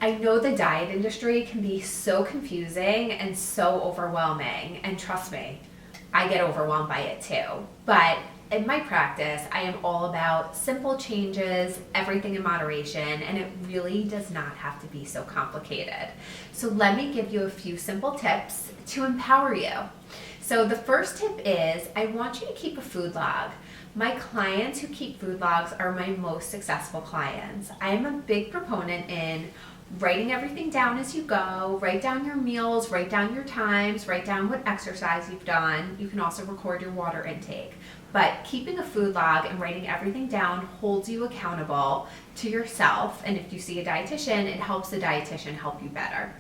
I know the diet industry can be so confusing and so overwhelming, and trust me, I get overwhelmed by it too. But in my practice, I am all about simple changes, everything in moderation, and it really does not have to be so complicated. So let me give you a few simple tips to empower you. So the first tip is I want you to keep a food log. My clients who keep food logs are my most successful clients. I am a big proponent in writing everything down as you go. Write down your meals, write down your times, write down what exercise you've done. You can also record your water intake. But keeping a food log and writing everything down holds you accountable to yourself. And if you see a dietitian, it helps the dietitian help you better.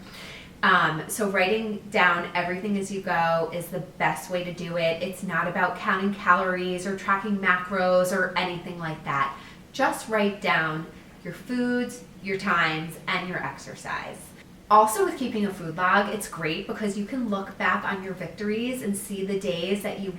So writing down everything as you go is the best way to do it. It's not about counting calories or tracking macros or anything like that. Just write down your foods, your times, and your exercise. Also, with keeping a food log, it's great because you can look back on your victories and see the days that you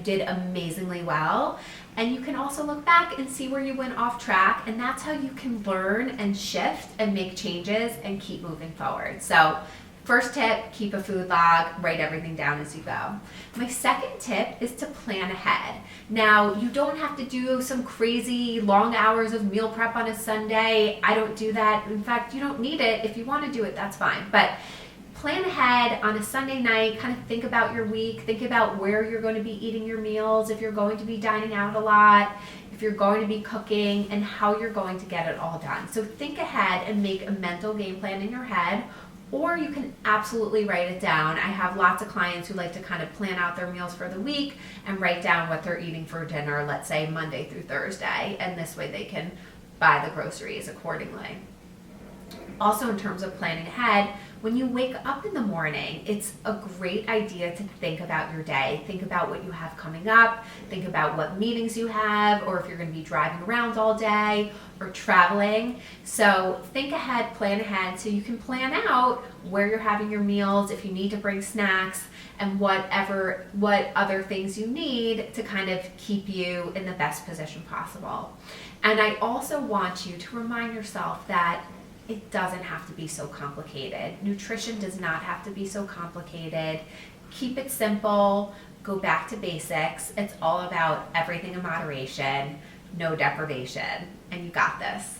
did amazingly well. And you can also look back and see where you went off track, and that's how you can learn and shift and make changes and keep moving forward. So first tip, keep a food log, write everything down as you go. My second tip is to plan ahead. Now, you don't have to do some crazy long hours of meal prep on a Sunday. I don't do that. In fact, you don't need it. If you want to do it, that's fine. But plan ahead on a Sunday night, kind of think about your week, think about where you're going to be eating your meals, if you're going to be dining out a lot, if you're going to be cooking, and how you're going to get it all done. So think ahead and make a mental game plan in your head, or you can absolutely write it down. I have lots of clients who like to kind of plan out their meals for the week and write down what they're eating for dinner, let's say Monday through Thursday, and this way they can buy the groceries accordingly. Also, in terms of planning ahead, when you wake up in the morning, it's a great idea to think about your day. Think about what you have coming up. Think about what meetings you have, or if you're going to be driving around all day or traveling. So think ahead, plan ahead, so you can plan out where you're having your meals, if you need to bring snacks, and what other things you need to kind of keep you in the best position possible. And I also want you to remind yourself that it doesn't have to be so complicated. Nutrition does not have to be so complicated. Keep it simple. Go back to basics. It's all about everything in moderation, no deprivation, and you got this.